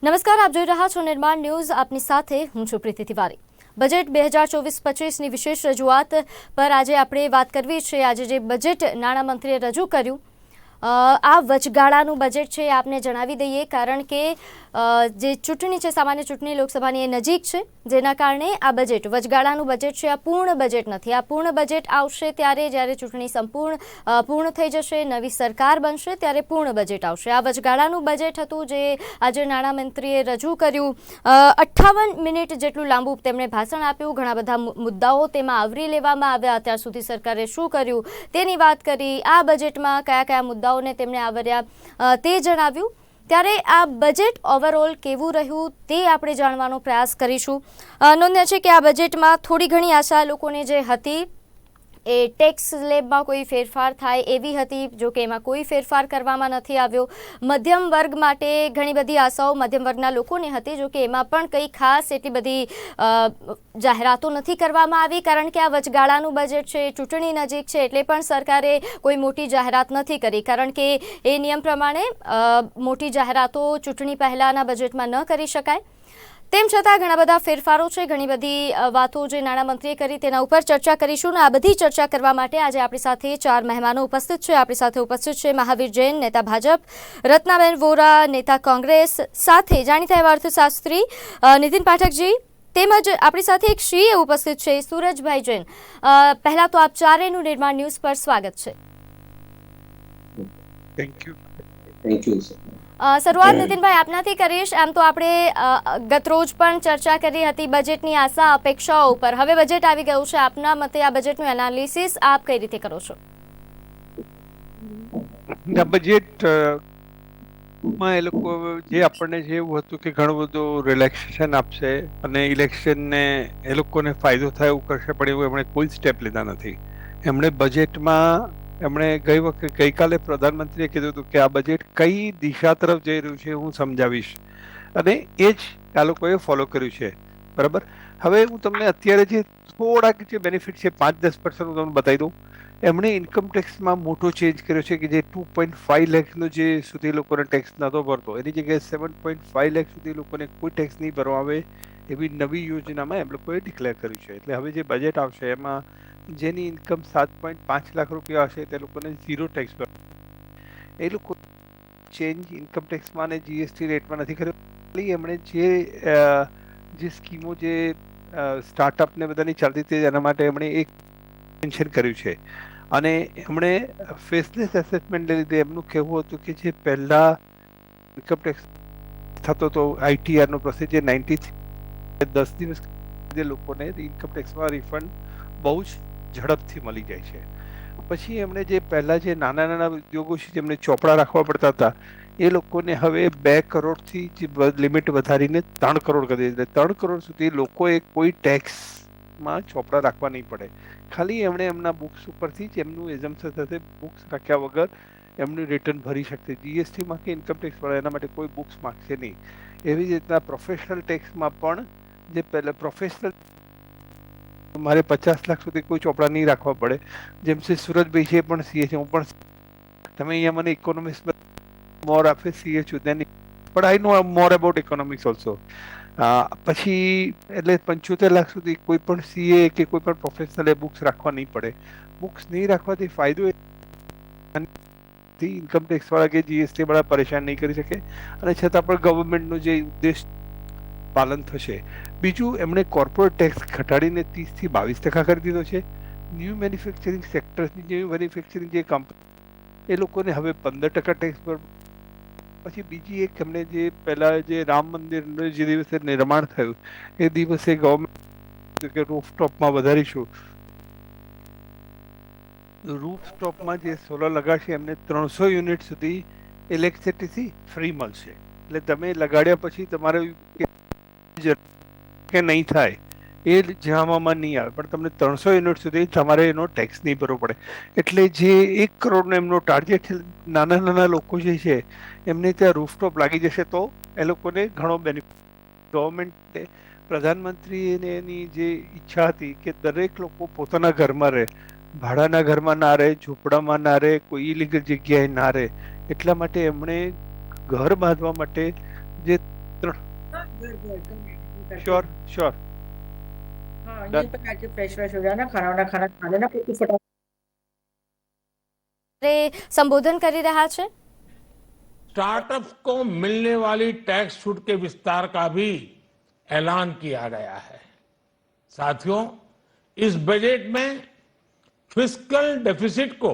નમસ્કાર, આપ જોઈ રહ્યા છો નિર્માણ ન્યૂઝ. આપની સાથે હું છું પ્રીતિ તિવારી. બજેટ 2024-25ની વિશેષ રજૂઆત પર આજે આપણે વાત કરવી છે. આજે જે બજેટ નાણામંત્રીએ રજૂ કર્યું, આ વચગાળાનું બજેટ છે, આપને જણાવી દઈએ, કારણ કે જે ચૂંટણી છે, સામાન્ય ચૂંટણી લોકસભાની એ નજીક છે, જેના કારણે આ બજેટ વચગાળાનું બજેટ છે. આ પૂર્ણ બજેટ નથી. આ પૂર્ણ બજેટ આવશે ત્યારે, જ્યારે ચૂંટણી પૂર્ણ થઈ જશે, નવી સરકાર બનશે, ત્યારે પૂર્ણ બજેટ આવશે. આ વચગાળાનું બજેટ હતું જે આજે નાણામંત્રીએ રજૂ કર્યું. 58 મિનિટ જેટલું લાંબુ તેમણે ભાષણ આપ્યું. ઘણા બધા મુદ્દાઓ તેમાં આવરી લેવામાં આવ્યા. અત્યાર સુધી સરકારે શું કર્યું તેની વાત કરી. આ બજેટમાં કયા કયા મુદ્દાઓને તેમણે આવર્યા તે જણાવ્યું. ત્યારે આ બજેટ ઓવરઓલ કેવું રહ્યું તે આપણે જાણવાનો પ્રયાસ કરીશું. નોંધ્ય છે કે આ બજેટમાં થોડી ઘણી આશા લોકોને જે હતી એ ટેક્સ સ્લેબમાં કોઈ ફેરફાર થાય એવી હતી, જો કે એમાં કોઈ ફેરફાર કરવામાં નથી આવ્યો. મધ્યમ વર્ગ માટે ઘણી બધી આશાઓ મધ્યમ વર્ગના લોકોને હતી, જો કે એમાં પણ કંઈ ખાસ એટલી બધી જાહેરાતો નથી કરવામાં આવી, કારણ કે આ વચગાળાનું બજેટ છે, ચૂંટણી નજીક છે, એટલે પણ સરકારે કોઈ મોટી જાહેરાત નથી કરી, કારણ કે એ નિયમ પ્રમાણે મોટી જાહેરાતો ચૂંટણી પહેલાંના બજેટમાં ન કરી શકાય. તેમ છતાં ઘણા બધા ફેરફારો છે, ઘણી બધી વાતો જે નાણામંત્રીએ કરી તેના ઉપર ચર્ચા કરીશું. અને આ બધી ચર્ચા કરવા માટે આજે આપણી સાથે 4 મહેમાનો ઉપસ્થિત છે. આપણી સાથે ઉપસ્થિત છે મહાવીર જૈન, નેતા ભાજપ, રત્નાબેન વોરા, નેતા કોંગ્રેસ, સાથે જાણીતા એવા અર્થશાસ્ત્રી નીતિન પાઠકજી, તેમજ આપણી સાથે એક શ્રીએ ઉપસ્થિત છે, સુરજભાઈ જૈન. પહેલા તો આપ ચારેયનું નિર્માણ ન્યૂઝ પર સ્વાગત છે. Thank you. શરૂઆત નીતિનભાઈ આપનાથી કરીશ. આમ તો આપણે ગતરોજ પણ ચર્ચા કરી હતી બજેટની આશા અપેક્ષાઓ ઉપર. હવે બજેટ આવી ગયું છે. આપના મતે આ બજેટનું એનાલિસિસ આપ કઈ રીતે કરો છો? બજેટ માં એ લોકો જે આપણને જે એવું હતું કે ઘણું બધું રિલેક્સેશન આપશે અને ઇલેક્શનને એ લોકોને ફાયદો થાય એવું કરશે, પણ એવું એમણે કોઈ સ્ટેપ લીધા નથી. એમણે બજેટમાં ગઈકાલે પ્રધાનમંત્રીએ કીધું હતું કે આ બજેટ કઈ દિશા તરફ જઈ રહ્યું છે હું સમજાવીશ, અને એ જ આ લોકોએ ફોલો કર્યું છે. બરાબર. હવે હું તમને અત્યારે જે થોડાક જે બેનિફિટ છે 5-10% હું તમને બતાવી દઉં. એમણે ઇન્કમ ટેક્સમાં મોટો ચેન્જ કર્યો છે કે જે 2.5 લાખનો જે સુધી લોકોને ટેક્સ નહોતો ભરતો, એની જગ્યાએ 7.5 લાખ સુધી લોકોને કોઈ ટેક્સ નહીં ભરવા આવે એવી નવી યોજનામાં એમ લોકોએ ડિક્લેર કર્યું છે. એટલે હવે જે બજેટ આવશે એમાં જેની ઇન્કમ 7.5 લાખ રૂપિયા હશે તે લોકોને 0 ટેક્સ ભરવો. એ લોકો ચેન્જ ઇન્કમ ટેક્સમાં અને જીએસટી રેટમાં નથી કર્યો. એમણે જે સ્કીમો જે સ્ટાર્ટઅપને બધાની ચાલતી હતી એના માટે એમણે એક મેન્શન કર્યું છે. અને એમણે ફેસલેસ એસેસમેન્ટ લીધે એમનું કહેવું હતું કે જે પહેલા ઇન્કમ ટેક્સ થતો હતો આઈટીઆરનો પ્રોસેસ, 10 દિવસ જે લોકોને ઇન્કમ ટેક્સમાં રિફંડ બહુ જ ઝડપથી મળી જાય છે. પછી એમણે જે પહેલા જે નાના નાના ઉદ્યોગો છે જેમને ચોપડા રાખવા પડતા હતા એ લોકોને હવે 2 કરોડથી જે લિમિટ વધારીને 3 કરોડ કરી દીધી. 3 કરોડ સુધી લોકોએ કોઈ ટેક્સમાં ચોપડા રાખવા નહીં પડે. ખાલી એમણે એમના બુક્સ ઉપરથી જ એમનું એઝમ્પશન સાથે બુક્સ રાખ્યા વગર એમનું રિટર્ન ભરી શકશે. જીએસટીમાં કે ઇન્કમ ટેક્સ વાળા એના માટે કોઈ બુક્સ માંગશે નહીં. એવી જ રીતના પ્રોફેશનલ ટેક્સમાં પણ જે પહેલા પ્રોફેશનલ મારે 50 લાખ સુધી કોઈ ચોપડા નહીં રાખવા પડે. જેમ છે સુરજભાઈ છે પણ સીએ છે, હું પણ તમે અહીંયા મને ઇકોનોમિક્સ મોર આપે સીએ છું, then but I know more about economics also. પછી એટલે 75 લાખ સુધી કોઈ પણ સીએ કે કોઈ પણ પ્રોફેશનલે બુક્સ રાખવા નહીં પડે. બુક્સ નહીં રાખવાથી ફાયદો ઇન્કમ ટેક્સ વાળા કે જીએસટી વાળા પરેશાન નહીં કરી શકે, અને છતાં પણ ગવર્મેન્ટનો જે ઉદ્દેશ પાલન થશે. બીજું, એમણે કોર્પોરેટ ટેક્સ ઘટાડીને 30 થી 22% કરી દીધો છે. ન્યૂ મેન્યુફેક્ચરિંગ સેક્ટરની જે મેન્યુફેક્ચરિંગ જે કંપની એ લોકોને હવે 15% ટેક્સ પર. પછી બીજી એક એમણે જે પહેલા જે રામ મંદિરનું જે દિવસે નિર્માણ થયું એ દિવસે ગવર્મેન્ટ કે રૂફટોપમાં વધારીશું. રૂફટોપમાં જે સોલર લગાડશે એમને 300 યુનિટ સુધી ઇલેક્ટ્રિસિટી ફ્રી મળશે. એટલે તમે લગાડ્યા પછી તમારે કે નહીં થાય એ જવામાં નહીં આવે, પણ તમને 300 યુનિટ સુધી તમારે એનો ટેક્સ નહીં ભરવો પડે. એટલે જે 1 કરોડનો એમનો ટાર્ગેટ છે, નાના નાના લોકો જે છે એમને ત્યાં રૂફટોપ લાગી જશે તો એ લોકોને ઘણો બેનિફિટ. ગવર્મેન્ટે પ્રધાનમંત્રીની જે ઈચ્છા હતી કે દરેક લોકો પોતાના ઘરમાં રહે, ભાડાના ઘરમાં ના રહે, ઝૂંપડામાં ના રહે, કોઈ ઇલીગલ જગ્યાએ ના રહે, એટલા માટે એમણે ઘર બાંધવા માટે જે श्योर श्योर हाँ Done. यही पका के फ्रेश फ्रेश हो जाना, खाना वाना खाना खा लेना, फिर फटाफट संबोधन કરી રહ્યા છે। स्टार्टअप्स को मिलने वाली टैक्स छूट के विस्तार का भी ऐलान किया गया है। साथियों, इस बजट में फिस्कल डेफिसिट को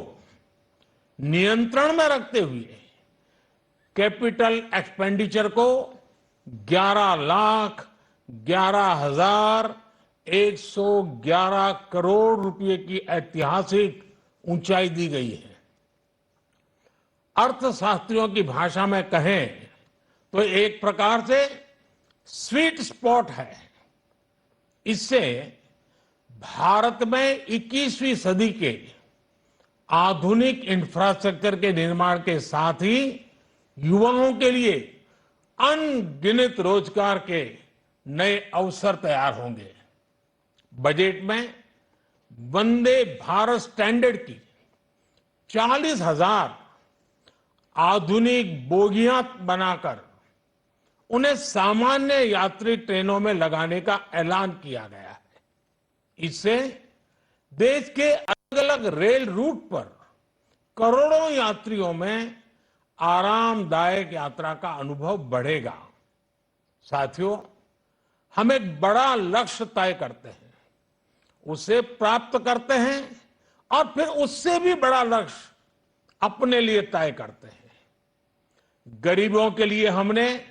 नियंत्रण में रखते हुए कैपिटल एक्सपेंडिचर को 11,11,111 करोड़ रुपए की ऐतिहासिक ऊंचाई दी गई है। अर्थशास्त्रियों की भाषा में कहें तो एक प्रकार से स्वीट स्पॉट है। इससे भारत में 21वीं सदी के आधुनिक इंफ्रास्ट्रक्चर के निर्माण के साथ ही युवाओं के लिए अनगिनत रोजगार के नए अवसर तैयार होंगे। बजट में वंदे भारत स्टैंडर्ड की 40,000 आधुनिक बोगियां बनाकर उन्हें सामान्य यात्री ट्रेनों में लगाने का ऐलान किया गया है। इससे देश के अलग अलग रेल रूट पर करोड़ों यात्रियों में आरामदायक यात्रा का अनुभव बढ़ेगा। साथियों, हम एक बड़ा लक्ष्य तय करते हैं, उसे प्राप्त करते हैं और फिर उससे भी बड़ा लक्ष्य अपने लिए तय करते हैं। गरीबों के लिए हमने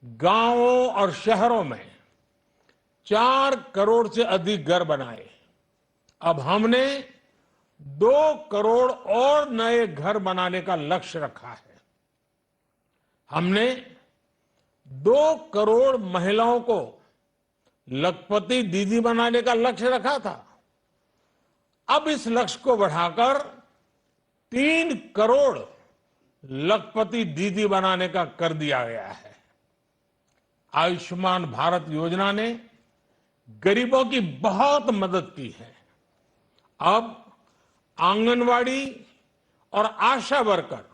गांवों और शहरों में 4 करोड़ से अधिक घर बनाए। अब हमने 2 करोड़ और नए घर बनाने का लक्ष्य रखा है। हमने 2 करोड़ महिलाओं को लखपति दीदी बनाने का लक्ष्य रखा था। अब इस लक्ष्य को बढ़ाकर 3 करोड़ लखपति दीदी बनाने का कर दिया गया है। आयुष्मान भारत योजना ने गरीबों की बहुत मदद की है। अब आंगनवाड़ी और आशा वर्कर,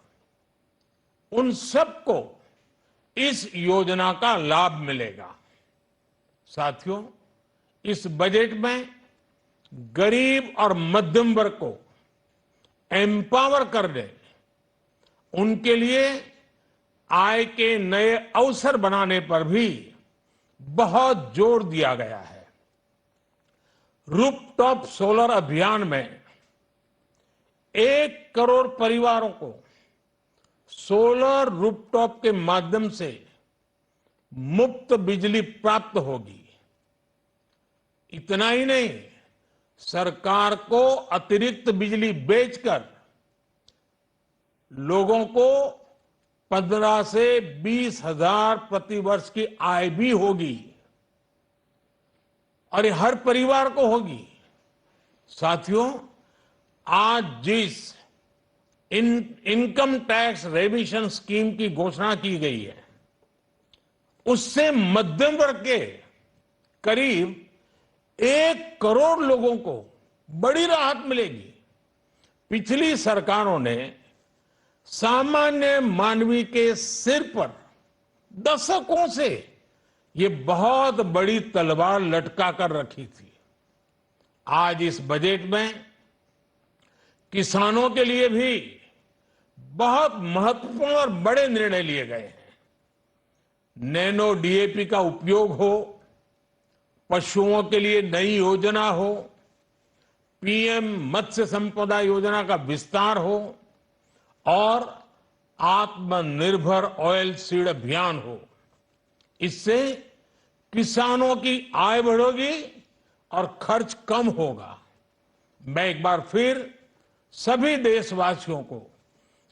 उन सबको इस योजना का लाभ मिलेगा। साथियों, इस बजट में गरीब और मध्यम वर्ग को एम्पावर करने, उनके लिए आय के नए अवसर बनाने पर भी बहुत जोर दिया गया है। रूफटॉप सोलर अभियान में 1 करोड़ परिवारों को सोलर रूफटॉप के माध्यम से मुफ्त बिजली प्राप्त होगी। इतना ही नहीं, सरकार को अतिरिक्त बिजली बेचकर लोगों को 15 से 20 हजार प्रति वर्ष की आय भी होगी और ये हर परिवार को होगी। साथियों, आज जिस इनकम टैक्स रेमिशन स्कीम की घोषणा की गई है, उससे मध्यम वर्ग के करीब 1 करोड़ लोगों को बड़ी राहत मिलेगी। पिछली सरकारों ने सामान्य मानवी के सिर पर दशकों से ये बहुत बड़ी तलवार लटका कर रखी थी। आज इस बजट में किसानों के लिए भी बहुत महत्वपूर्ण और बड़े निर्णय लिए गए हैं। नैनो डीएपी का उपयोग हो, पशुओं के लिए नई योजना हो, पीएम मत्स्य संपदा योजना का विस्तार हो और आत्मनिर्भर ऑयल सीड अभियान हो। इससे किसानों की आय बढ़ेगी और खर्च कम होगा। मैं एक बार फिर सभी देशवासियों को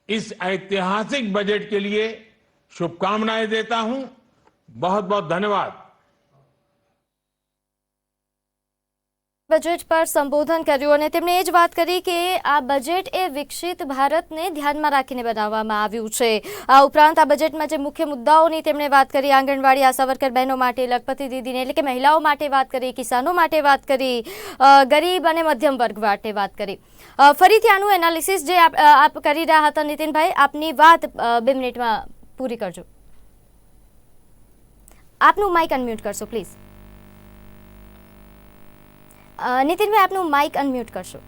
इस ऐतिहासिक बजट के लिए शुभकामनाएं देता हूं। बहुत बहुत धन्यवाद। બજેટ પર સંબોધન કર્યું અને તેમણે એ જ વાત કરી કે આ બજેટ એ વિકસિત ભારતને ધ્યાનમાં રાખીને બનાવવામાં આવ્યું છે। આ ઉપરાંત આ બજેટમાં જે મુખ્ય મુદ્દાઓની તેમણે વાત કરી, આંગણવાડી, આશા વર્કર બહેનો માટે, લખપતિ દીદીને એટલે કે મહિલાઓ માટે વાત કરી, કિસાનો માટે વાત કરી, ગરીબ અને મધ્યમ વર્ગ માટે વાત કરી। ફરીથી આનું એનાલિસિસ જે આપ કરી રહ્યા હતા નીતિનભાઈ, આપની વાત 2 મિનિટમાં પૂરી કરજો। આપનું માઇક અનમ્યુટ કરશો પ્લીઝ. નીતિનભાઈ આપનું માઇક અનમ્યુટ કરશો.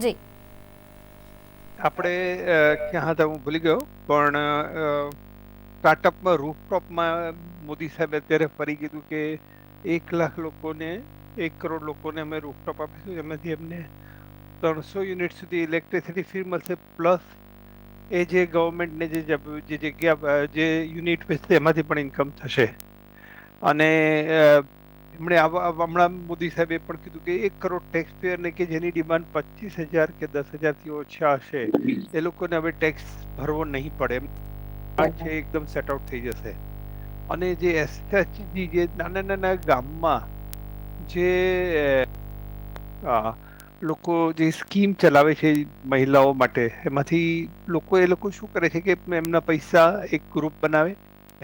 જી આપણે ક્યાં હતા હું ભૂલી ગયો, પણ સ્ટાર્ટઅપમાં રૂફટોપમાં મોદી સાહેબે અત્યારે ફરી કીધું કે 1 લાખ લોકોને 1 કરોડ લોકોને અમે રૂફટોપ આપીશું, એમાંથી એમને 300 યુનિટ સુધી ઇલેક્ટ્રિસિટી ફ્રી મળશે, પ્લસ એ જે ગવર્મેન્ટને જે જગ્યા જે યુનિટ વેચશે એમાંથી પણ ઇન્કમ થશે. અને એમણે હમણાં મોદી સાહેબે પણ કીધું કે 1 કરોડ ટેક્સ પેયરને કે જેની ડિમાન્ડ 25,000 કે 10,000થી ઓછા હશે એ લોકોને હવે ટેક્સ ભરવો નહીં પડે, એમ છે એકદમ સેટ આઉટ થઈ જશે. અને જે એસએચજી જે નાના નાના ગામમાં જે લોકો જે સ્કીમ ચલાવે છે મહિલાઓ માટે, એમાંથી એ લોકો શું કરે છે કે એમના પૈસા એક ગ્રુપ બનાવે,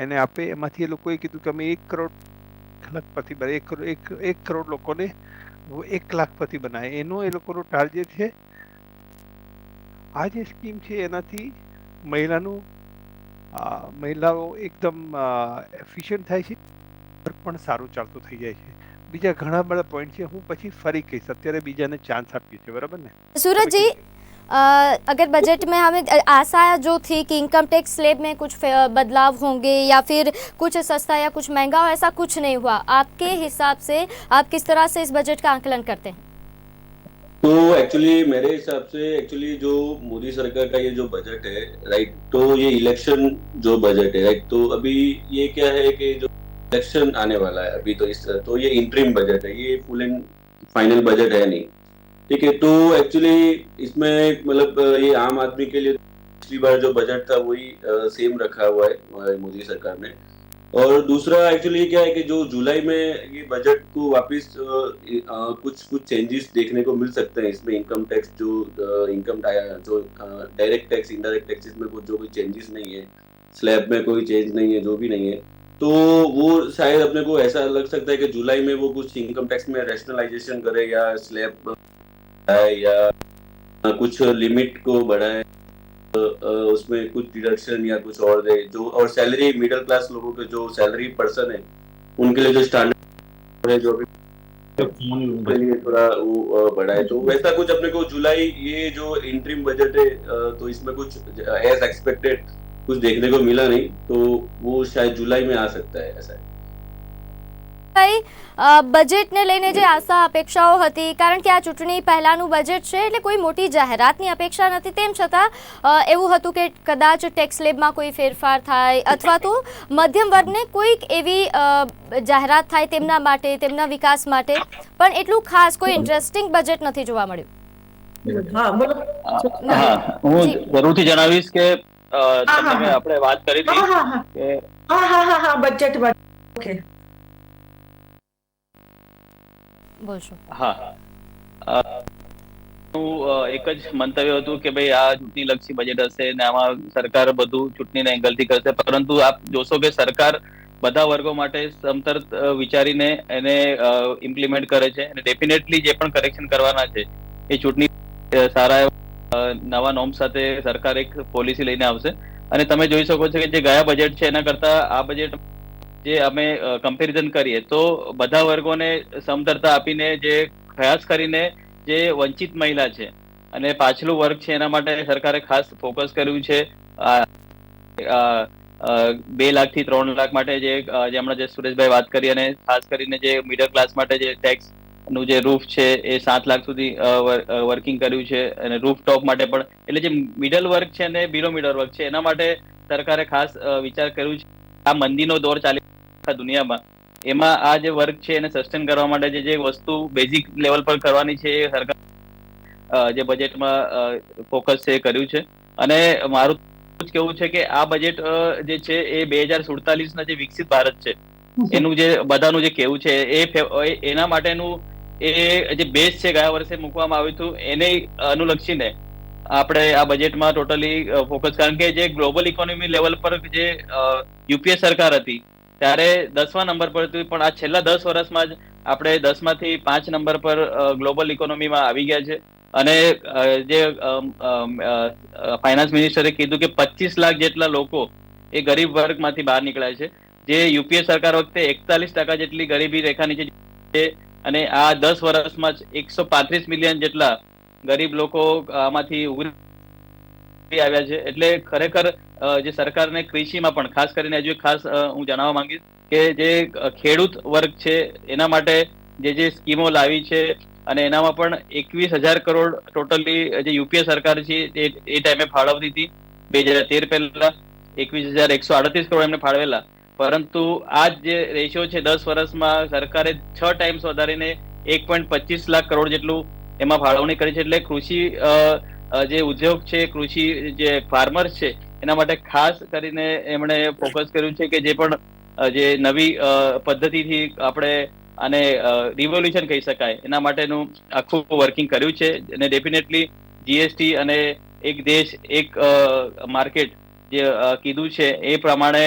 એને આપે, એમાંથી એ લોકોએ કીધું કે અમે 1 કરોડ લાખપતિ બનાવે, 1 કરોડ લોકોને 1 લાખપતિ બનાવે, એનો એ લોકોનો ટાર્ગેટ છે. આ જે સ્કીમ છે એનાથી મહિલાઓ એકદમ એફિશિયન્ટ થાય છે, પણ સારું ચાલતું થઈ જાય છે. બીજા ઘણા બધા પોઈન્ટ છે, હું પછી ફરી કહીશ, અત્યારે બીજાને ચાન્સ આપીએ છીએ, बराबर ने. सूरज जी, अगर बजट में हमें आशा जो थी कि इनकम टैक्स स्लैब में कुछ बदलाव होंगे या फिर कुछ सस्ता या कुछ महंगा हो, ऐसा कुछ नहीं हुआ. आपके हिसाब से आप किस तरह से इस बजट का आकलन करते हैं? तो एक्चुअली मेरे हिसाब से एक्चुअली जो मोदी सरकार का ये जो बजट है, राइट, तो ये इलेक्शन जो बजट है, राइट, तो अभी ये क्या है कि जो इलेक्शन आने वाला है अभी, तो ये इंटरिम बजट है, ये फुल एंड फाइनल बजट है नहीं, ठीक है. तो एक्चुअली इसमें मतलब ये आम आदमी के लिए पिछली बार जो बजट था वही सेम रखा हुआ है मोदी सरकार ने. और दूसरा एक्चुअली क्या है कि जो जुलाई में ये बजट को वापस कुछ चेंजेस देखने को मिल सकते हैं इसमें. इनकम टैक्स जो डायरेक्ट टैक्स, इनडायरेक्ट टैक्सेस में कुछ जो कोई चेंजेस नहीं है, स्लैब में कोई चेंज नहीं है, जो भी नहीं है, तो वो शायद अपने को ऐसा लग सकता है कि जुलाई में वो कुछ इनकम टैक्स में रैशनलाइजेशन करे या स्लैब बढ़ाए या कुछ लिमिट को बढ़ाए, उसमें कुछ डिडक्शन या कुछ और दे जो, और सैलरी मिडिल क्लास लोगों के जो सैलरी पर्सन है उनके लिए जो स्टैंडर्ड है जो भी लिए थोड़ा वो बढ़ाए. तो वैसा कुछ अपने को जुलाई ये जो इंटरिम बजट है तो इसमें कुछ एज एक्सपेक्टेड कुछ देखने को मिला नहीं, तो वो शायद जुलाई में आ सकता है ऐसा. બજેટને લઈને જે આશા અપેક્ષાઓ હતી, કારણ કે આ ચૂંટણી પહેલાનું બજેટ છે એટલે કોઈ મોટી જાહેરાતની અપેક્ષા નથી, તેમ છતાં એવું હતું કે કદાચ ટેક્સ સ્લેબમાં કોઈ ફેરફાર થાય અથવા તો મધ્યમ વર્ગને કોઈક એવી જાહેરાત થાય તેમના માટે, તેમના વિકાસ માટે, પણ એટલું ખાસ કોઈ ઇન્ટરેસ્ટિંગ બજેટ નથી જોવા મળ્યું. હું જરૂરથી જણાવીશ કે આપણે વાત કરી હતી કે બજેટ ઓકે બોલશો. હા, એક જ મંતવ્ય હતું કે ભાઈ આ ચૂંટણીલક્ષી બજેટ હશે ને આમાં સરકાર બધું ચૂંટણીના એંગલથી કરશે, પરંતુ આપ જોશો કે સરકાર બધા વર્ગો માટે સમતર વિચારીને એને ઇમ્પ્લિમેન્ટ કરે છે અને ડેફિનેટલી જે પણ કરેક્શન કરવાના છે એ ચૂંટણી સારા નવા નોર્મ સાથે સરકાર એક પોલિસી લઈને આવશે. અને તમે જોઈ શકો છો કે જે ગયા બજેટ છે એના કરતા આ બજેટ જે અમે કમ્પેરિઝન કરીએ તો બધા વર્ગોને સમતરતા આપીને, જે ખાસ કરીને જે વંચિત મહિલા છે અને પાછલું વર્ગ છે એના માટે સરકારે ખાસ ફોકસ કર્યું છે. 2 લાખથી 3 લાખ માટે જે હમણાં જે સુરેશભાઈ વાત કરી, અને ખાસ કરીને જે મિડલ ક્લાસ માટે જે ટેક્સ નું જે રૂફ છે એ 7 લાખ સુધી વર્કિંગ કર્યું છે, અને રૂફ ટોપ માટે પણ, એટલે જે મિડલ વર્ગ છે અને બિલો મિડલ વર્ગ છે એના માટે સરકારે ખાસ વિચાર કર્યું છે. આ મંદીનો દોર ચાલી દુનિયામાં, એમાં આ જે વર્ક છે એને સસ્ટેન કરવા માટે જે વસ્તુ બેઝિક લેવલ પર કરવાની છે એ સરકાર જે બજેટમાં ફોકસ છે એ કર્યું છે. અને મારું કેવું છે કે આ બજેટ જે છે એ 2047ના જે વિકસિત ભારત છે એનું જે બધાનું જે કેવું છે એ એના માટેનું એ જે બેઝ છે ગયા વર્ષે મૂકવામાં આવ્યું હતું એને અનુલક્ષીને આપણે આ બજેટમાં ટોટલી ફોકસ, કારણ કે જે ગ્લોબલ ઇકોનોમી લેવલ પર જે યુપીએ સરકાર હતી ત્યારે 10મા નંબર પર હતી, પણ આ છેલ્લા 10 વર્ષમાં જ આપણે 10માંથી 5 નંબર પર ગ્લોબલ ઇકોનોમીમાં આવી ગયા છે. અને જે ફાઇનાન્સ મિનિસ્ટરે કીધું કે 25 લાખ જેટલા લોકો એ ગરીબ વર્ગમાંથી બહાર નીકળ્યા છે, જે યુપીએ સરકાર વખતે 41% જેટલી ગરીબી રેખા નીચે છે, અને આ 10 વર્ષમાં જ 135 મિલિયન જેટલા ગરીબ લોકો આમાંથી ઉભરી આવ્યા છે. એટલે ખરેખર જે સરકારને કૃષિમાં પણ ખાસ કરીને હજુ ખાસ હું જણાવવા માંગીશ કે જે ખેડૂત વર્ગ છે એના માટે જે સ્કીમો લાવી છે, અને એનામાં પણ 21,000 કરોડ ટોટલી જે યુપીએ સરકાર છે એ ટાઈમે ફાળવતી હતી 2013 પહેલા 21,138 કરોડ એમને ફાળવેલા. પરંતુ આ જે રેશિયો છે 10 વર્ષમાં સરકારે 6 ટાઈમ્સ વધારીને 1.25 લાખ કરોડ જેટલું એમાં ફાળવણી કરી છે. એટલે કૃષિ જે ઉદ્યોગ છે, કૃષિ જે ફાર્મર્સ છે એના માટે ખાસ કરીને એમણે ફોકસ કર્યું છે કે જે પણ જે નવી પદ્ધતિથી આપણે આને રિવોલ્યુશન કહી શકાય એના માટેનું આખું વર્કિંગ કર્યું છે. અને ડેફિનેટલી જીએસટી અને એક દેશ એક માર્કેટ જે કીધું છે એ પ્રમાણે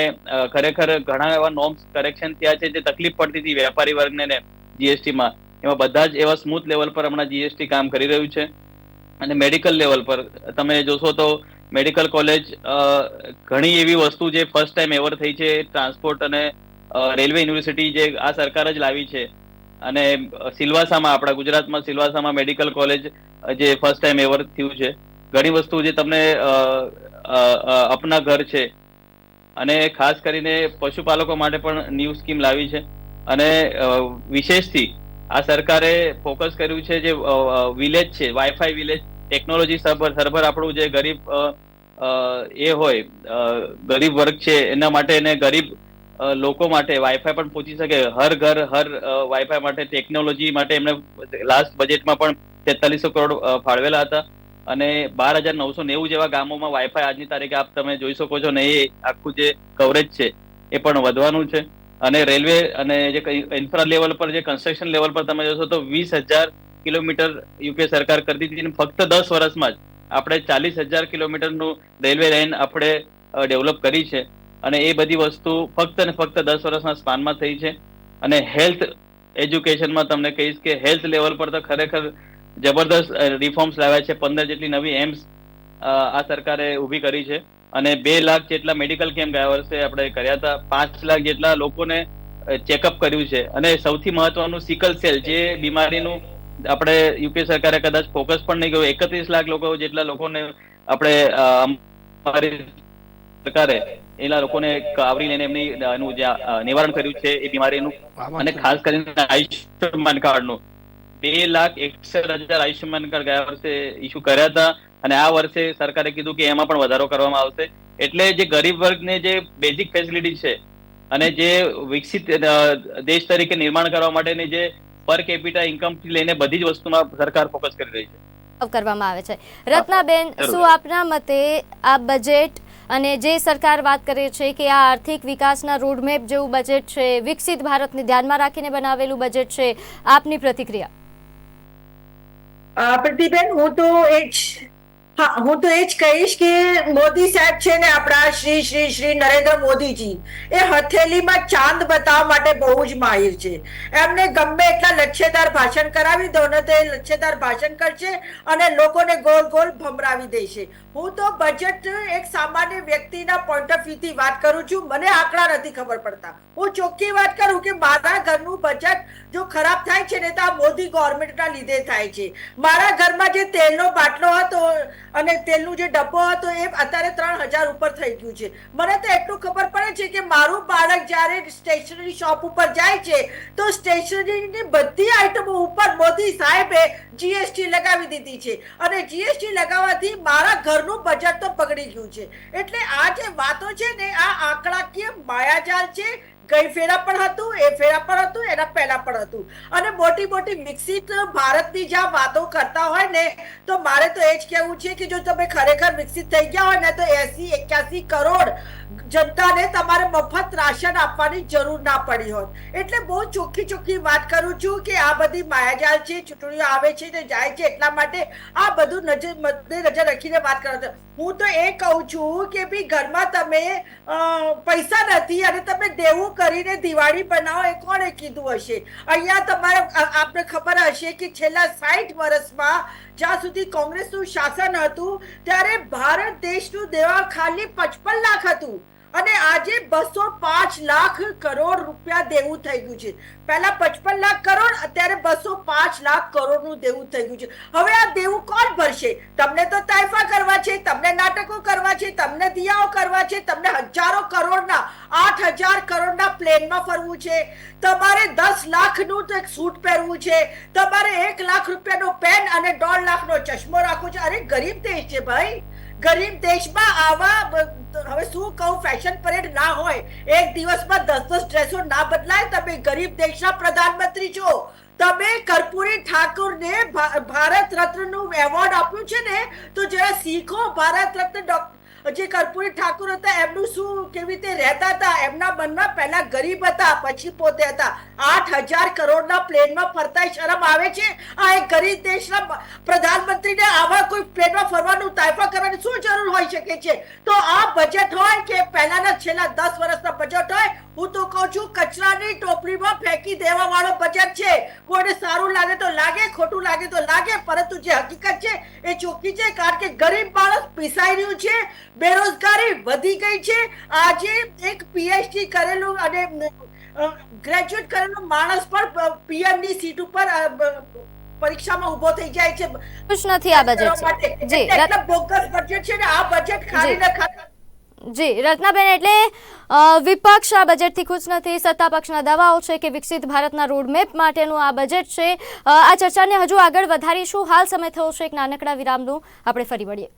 ખરેખર ઘણા એવા નોર્મ્સ કરેક્શન થયા છે જે તકલીફ પડતી હતી વેપારી વર્ગને જીએસટીમાં, એમાં બધા જ એવા સ્મૂથ લેવલ પર હમણાં જીએસટી કામ કરી રહ્યું છે. અને મેડિકલ લેવલ પર તમે જોશો તો મેડિકલ કોલેજ ઘણી એવી વસ્તુ જે ફર્સ્ટ ટાઈમ એવર થઈ છે, ટ્રાન્સપોર્ટ અને રેલવે યુનિવર્સિટી જે આ સરકાર જ લાવી છે. અને સિલવાસામાં આપણા ગુજરાતમાં સિલવાસામાં મેડિકલ કોલેજ જે ફર્સ્ટ ટાઈમ એવર થયું છે. ઘણી વસ્તુ જે તમને અપના ઘર છે, અને ખાસ કરીને પશુપાલકો માટે પણ ન્યૂ સ્કીમ લાવી છે. અને વિશેષથી આ સરકારે ફોકસ કર્યું છે જે વિલેજ છે, વાઈફાઈ વિલેજ ટેકનોલોજી સર્વર આપણું જે ગરીબ એ હોય ગરીબ વર્ગ છે એના માટે, એને ગરીબ લોકો માટે વાઈફાઈ પણ પહોંચી શકે, હર ઘર હર વાઈફાઈ માટે ટેકનોલોજી માટે એમણે લાસ્ટ બજેટમાં પણ 4300 કરોડ ફાળવેલા હતા. અને 12,990 જેવા ગામોમાં વાઈફાઈ આજની તારીખે આપ તમે જોઈ શકો છો, ને એ આખું જે કવરેજ છે એ પણ વધવાનું છે. અને રેલવે અને જે ઇન્ફ્રા લેવલ પર જે કન્સ્ટ્રક્શન લેવલ પર તમે જોશો તો 20,000 કિલોમીટર યુપીએ સરકાર કરતી હતી, ફક્ત 10 વર્ષમાં જ આપણે 40,000 કિલોમીટરનું રેલવે લાઇન આપણે ડેવલપ કરી છે. અને એ બધી વસ્તુ ફક્ત ને ફક્ત 10 વર્ષના સ્પાનમાં થઈ છે. અને હેલ્થ એજ્યુકેશનમાં તમને કહીશ કે હેલ્થ લેવલ પર તો ખરેખર જબરદસ્ત રિફોર્મ્સ લાવ્યા છે. 15 જેટલી નવી એમ્સ આ સરકારે ઊભી કરી છે. અને 2 લાખ જેટલા મેડિકલ કેમ્પ ગયા વર્ષે આપણે કર્યા હતા. 5 લાખ જેટલા લોકોને ચેકઅપ કર્યું છે. અને સૌથી મહત્વનું સિકલ સેલ જે બીમારીનું આપણે યુપીએ સરકારે કદાચ ફોકસ પણ નહીં કર્યું, 31 લાખ લોકો જેટલા લોકોને આપણે અમારી સરકારે એના લોકોને આવરી લઈને એમની એનું જે નિવારણ કર્યું છે એ બીમારીનું. અને ખાસ કરીને આયુષ્યમાન કાર્ડનું 2,61,000 આયુષ્યમાન કાર્ડ ગયા વર્ષે ઇસ્યુ કર્યા હતા. અને આ વર્ષે સરકારે કીધું કે એમાં પણ વધારો કરવામાં આવશે. એટલે જે ગરીબ વર્ગને જે બેઝિક ફેસિલિટી છે અને જે વિકસિત દેશ તરીકે નિર્માણ કરવા માટેની જે પર કેપિટા ઇન્કમ થી લઈને બધી જ વસ્તુમાં સરકાર ફોકસ કરી રહી છે, કરવામાં આવે છે. રત્નાબેન, શું આપના મતે આ બજેટ અને જે સરકાર વાત કરે છે કે આ આર્થિક વિકાસના રોડમેપ જેવું બજેટ છે, વિકસિત ભારતને ધ્યાનમાં રાખીને બનાવેલું બજેટ છે, આપની પ્રતિક્રિયા? પ્રતિબેન, હું તો એ જ કહીશ કે મોદી સાહેબ છે ને, આપણા શ્રી નરેન્દ્ર મોદીજી એ હથેલીમાં ચાંદ બતાવવા માટે બહુ જ માહિર છે. એમને ગમે એટલા લચ્છેદાર ભાષણ કરાવી દો ને તો એ લચ્છેદાર ભાષણ કરશે અને લોકોને ગોળ ગોળ ભમરાવી દેશે. હું તો બજેટ એક સામાન્ય વ્યક્તિના પોઈન્ટ ઓફ વ્યૂથી વાત કરું છું. મને આંકડા નથી ખબર પડતા. હું ચોખ્ખી વાત કરું કે મારા ઘરનું બજેટ જો ખરાબ થાય છે ને તો આ મોદી ગવર્મેન્ટના લીધે થાય છે. મારા ઘરમાં જે તેલનો બાટલો હતો અને તેલનું જે ડબ્બો હતો એ અત્યારે 3,000 ઉપર થઈ ગયું છે. મને તો એટલું ખબર પડે છે કે મારું બાળક જ્યારે સ્ટેશનરી શોપ ઉપર જાય છે તો સ્ટેશનરીની બધી આઈટમો ઉપર મોદી સાહેબે જીએસટી લગાવી દીધી છે. અને જીએસટી લગાવવાથી મારા ઘરનું બજેટ તો બગડી ગયું છે. એટલે આ જે વાતો છે ને, આ આંકડાકીય માયાજાલ છે. ગઈ ફેરા પણ હતું, એ ફેરા પણ હતું, એના પહેલા પણ હતું. અને મોટી મોટી વિકસિત ભારતની જ્યાં વાતો કરતા હોય ને, તો મારે તો એ જ કહેવું છે કે જો તમે ખરેખર વિકસિત થઈ ગયા હોય ને તો 80-81 કરોડ જનતાને તમારે મફત રાશન આપવાની જરૂર ના પડી હોત. એટલે બહુ ચોખ્ખી વાત કરું છું કે આ બધી માયાજાલ છે. ચૂંટણીઓ આવે છે ને જાય છે, એટલા માટે આ બધું નજર રાખીને વાત કરો છો. હું તો એ કહું છું કે ભાઈ ઘરમાં તમે પૈસા નથી અને તમે દેવું કરીને દિવાળી બનાવો એ કોણે કીધું હશે? અહીંયા તમારે આપને ખબર હશે કે છેલ્લા 60 વર્ષમાં જ્યાં સુધી કોંગ્રેસનું શાસન હતું ત્યારે ભારત દેશનું દેવાં ખાલી 55 લાખ હતું અને આજે 205 લાખ કરોડ રૂપિયા દેવું થઈ ગયું છે. પહેલા 55 લાખ કરોડ, અત્યારે 205 લાખ કરોડનું દેવું થઈ ગયું છે. હવે આ દેવું કોણ ભરશે? તમને તો તાઇફા કરવા છે, તમને નાટકો કરવા છે, તમને દિયાઓ કરવા છે, તમને હજારો કરોડના 8000 કરોડના પ્લેનમાં ફરવું છે, તમારે 10 લાખનું તો એક સૂટ પહેરવું છે, તમારે 1 લાખ રૂપિયાનો પેન અને 1.5 લાખનો ચશ્મો રાખવો છે. અરે ગરીબ દેશ છે ભાઈ, ગરીબ દેશમાં આવા હવે શું કહું, ફેશન પરેડ ના હોય, એક દિવસમાં 10 ડ્રેસો ના બદલાય. તમે ગરીબ દેશના પ્રધાનમંત્રી છો, તમે કર્પૂરી ઠાકુરને ભારત રત્નનું એવોર્ડ આપ્યું છે ને, તો જરા શીખો. ભારત રત્ન જે કર્પૂરી ઠાકુર હતા એમનું શું, કેવી રીતે રહેતા હતા, એમના મનમાં પહેલા ગરીબ હતા પછી પોતે હતા. 8000 કરોડના પ્લેનમાં ફરતા શરમ આવે છે? આ એક ગરીબ દેશના પ્રધાનમંત્રીને આવા કોઈ પ્લેનમાં ફરવાનું, તાઇફા કરવાની શું જરૂર હોઈ શકે છે? તો આ બજેટ હોય કે પહેલાના છેલ્લા 10 વર્ષના બજેટ હોય, હું તો કહું છું કચરાની ટોપલીમાં ફેંકી દેવા વાળો બજેટ છે. કોઈને સારું લાગે તો લાગે, ખોટું લાગે તો લાગે, પરંતુ જે હકીકત છે એ ચોખ્ખી છે. કારણ કે ગરીબ માણસ પીસાઈ રહ્યું છે, બેરોજગારી વધી ગઈ છે. આજે એક PhD કરેલું અને ગ્રેજ્યુએટ કરેલું માણસ પણ PM ની સીટ ઉપર પરીક્ષામાં ઉભો થઈ જાય છે. ખુશ નથી આ બજેટ જી, એટલે બોગસ બજેટ છે ને આ બજેટ ખાલી ને ખાલી. જી રત્નાબેન, એટલે વિપક્ષ આ બજેટથી ખુશ નથી. સત્તા પક્ષના દાવાઓ છે કે વિકસિત ભારતના રોડમેપ માટેનું આ બજેટ છે. આ ચર્ચાને હજુ આગળ વધારીશું. હાલ સમય થયો છે એક નાનકડા વિરામનું. આપણે ફરી મળીએ.